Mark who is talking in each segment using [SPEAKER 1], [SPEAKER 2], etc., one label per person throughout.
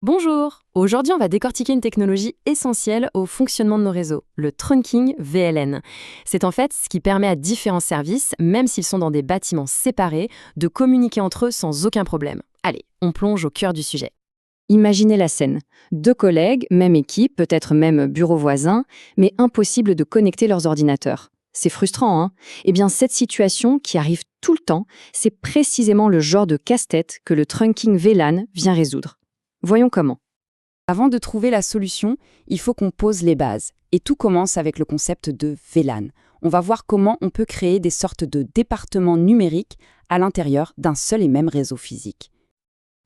[SPEAKER 1] Bonjour! Aujourd'hui, on va décortiquer une technologie essentielle au fonctionnement de nos réseaux, le trunking VLN. C'est en fait ce qui permet à différents services, même s'ils sont dans des bâtiments séparés, de communiquer entre eux sans aucun problème. Allez, on plonge au cœur du sujet.
[SPEAKER 2] Imaginez la scène. Deux collègues, même équipe, peut-être même bureau voisin, mais impossible de connecter leurs ordinateurs. C'est frustrant, hein? Eh bien, cette situation, qui arrive tout le temps, c'est précisément le genre de casse-tête que le trunking VLAN vient résoudre. Voyons comment.
[SPEAKER 3] Avant de trouver la solution, il faut qu'on pose les bases. Et tout commence avec le concept de VLAN. On va voir comment on peut créer des sortes de départements numériques à l'intérieur d'un seul et même réseau physique.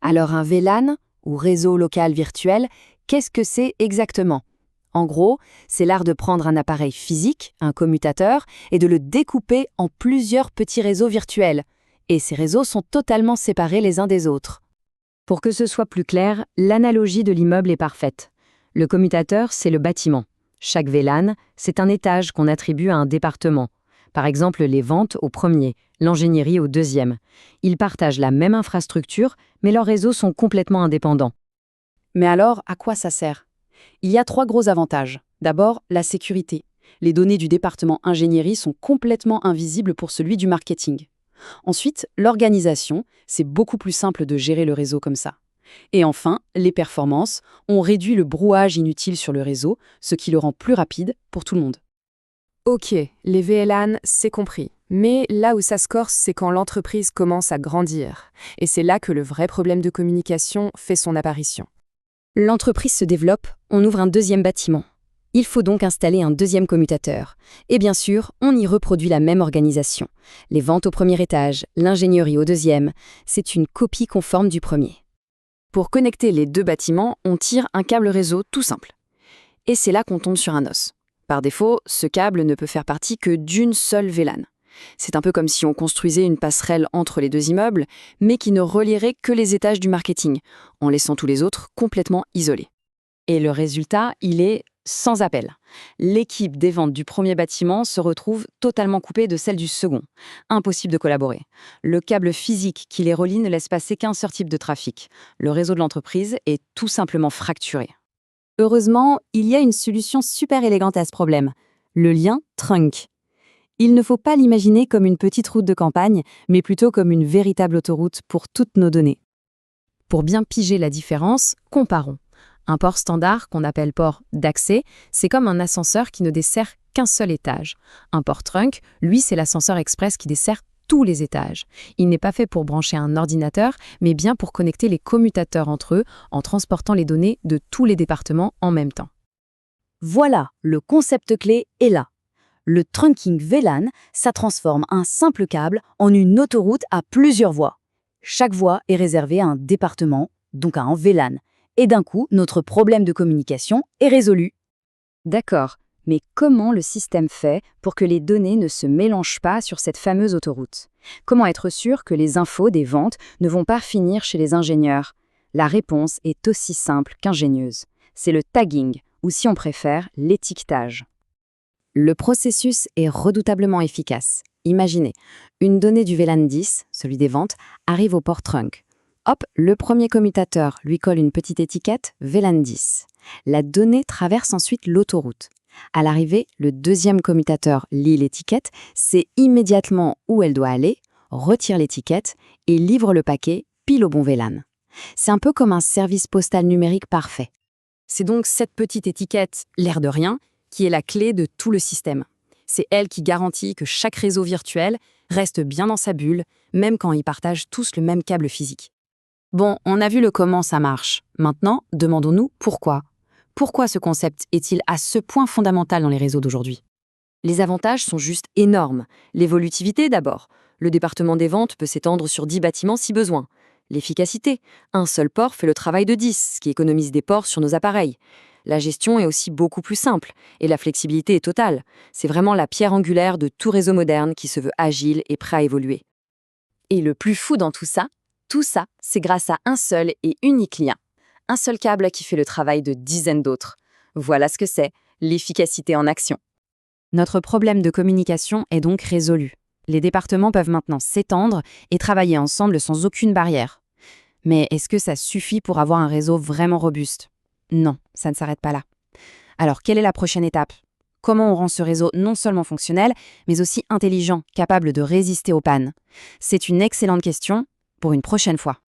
[SPEAKER 3] Alors un VLAN, ou réseau local virtuel, qu'est-ce que c'est exactement? En gros, c'est l'art de prendre un appareil physique, un commutateur, et de le découper en plusieurs petits réseaux virtuels. Et ces réseaux sont totalement séparés les uns des autres.
[SPEAKER 2] Pour que ce soit plus clair, l'analogie de l'immeuble est parfaite. Le commutateur, c'est le bâtiment. Chaque VLAN, c'est un étage qu'on attribue à un département. Par exemple, les ventes au premier, l'ingénierie au deuxième. Ils partagent la même infrastructure, mais leurs réseaux sont complètement indépendants.
[SPEAKER 3] Mais alors, à quoi ça sert? Il y a 3 gros avantages. D'abord, la sécurité. Les données du département ingénierie sont complètement invisibles pour celui du marketing. Ensuite, l'organisation, c'est beaucoup plus simple de gérer le réseau comme ça. Et enfin, les performances, on réduit le brouillage inutile sur le réseau, ce qui le rend plus rapide pour tout le monde.
[SPEAKER 1] Ok, les VLAN, c'est compris. Mais là où ça se corse, c'est quand l'entreprise commence à grandir. Et c'est là que le vrai problème de communication fait son apparition.
[SPEAKER 2] L'entreprise se développe, on ouvre un deuxième bâtiment. Il faut donc installer un deuxième commutateur. Et bien sûr, on y reproduit la même organisation. Les ventes au premier étage, l'ingénierie au deuxième, c'est une copie conforme du premier.
[SPEAKER 3] Pour connecter les deux bâtiments, on tire un câble réseau tout simple. Et c'est là qu'on tombe sur un os. Par défaut, ce câble ne peut faire partie que d'une seule VLAN. C'est un peu comme si on construisait une passerelle entre les deux immeubles, mais qui ne relierait que les étages du marketing, en laissant tous les autres complètement isolés. Et le résultat, il est sans appel. L'équipe des ventes du premier bâtiment se retrouve totalement coupée de celle du second. Impossible de collaborer. Le câble physique qui les relie ne laisse passer qu'un seul type de trafic. Le réseau de l'entreprise est tout simplement fracturé.
[SPEAKER 2] Heureusement, il y a une solution super élégante à ce problème. Le lien trunk. Il ne faut pas l'imaginer comme une petite route de campagne, mais plutôt comme une véritable autoroute pour toutes nos données.
[SPEAKER 1] Pour bien piger la différence, comparons. Un port standard, qu'on appelle port d'accès, c'est comme un ascenseur qui ne dessert qu'un seul étage. Un port trunk, lui, c'est l'ascenseur express qui dessert tous les étages. Il n'est pas fait pour brancher un ordinateur, mais bien pour connecter les commutateurs entre eux en transportant les données de tous les départements en même temps.
[SPEAKER 4] Voilà, le concept clé est là. Le trunking VLAN, ça transforme un simple câble en une autoroute à plusieurs voies. Chaque voie est réservée à un département, donc à un VLAN. Et d'un coup, notre problème de communication est résolu.
[SPEAKER 2] D'accord, mais comment le système fait pour que les données ne se mélangent pas sur cette fameuse autoroute? Comment être sûr que les infos des ventes ne vont pas finir chez les ingénieurs? La réponse est aussi simple qu'ingénieuse. C'est le tagging, ou si on préfère, l'étiquetage. Le processus est redoutablement efficace. Imaginez, une donnée du VLAN 10, celui des ventes, arrive au port trunk. Hop, le premier commutateur lui colle une petite étiquette VLAN 10. La donnée traverse ensuite l'autoroute. À l'arrivée, le deuxième commutateur lit l'étiquette, sait immédiatement où elle doit aller, retire l'étiquette et livre le paquet pile au bon VLAN. C'est un peu comme un service postal numérique parfait.
[SPEAKER 3] C'est donc cette petite étiquette, l'air de rien, qui est la clé de tout le système. C'est elle qui garantit que chaque réseau virtuel reste bien dans sa bulle, même quand ils partagent tous le même câble physique. Bon, on a vu le comment ça marche. Maintenant, demandons-nous pourquoi. Pourquoi ce concept est-il à ce point fondamental dans les réseaux d'aujourd'hui? Les avantages sont juste énormes. L'évolutivité d'abord. Le département des ventes peut s'étendre sur 10 bâtiments si besoin. L'efficacité. Un seul port fait le travail de 10, ce qui économise des ports sur nos appareils. La gestion est aussi beaucoup plus simple, et la flexibilité est totale. C'est vraiment la pierre angulaire de tout réseau moderne qui se veut agile et prêt à évoluer. Et le plus fou dans tout ça, c'est grâce à un seul et unique lien. Un seul câble qui fait le travail de dizaines d'autres. Voilà ce que c'est, l'efficacité en action.
[SPEAKER 2] Notre problème de communication est donc résolu. Les départements peuvent maintenant s'étendre et travailler ensemble sans aucune barrière.
[SPEAKER 3] Mais est-ce que ça suffit pour avoir un réseau vraiment robuste? Non, ça ne s'arrête pas là. Alors, quelle est la prochaine étape? Comment on rend ce réseau non seulement fonctionnel, mais aussi intelligent, capable de résister aux pannes? C'est une excellente question pour une prochaine fois.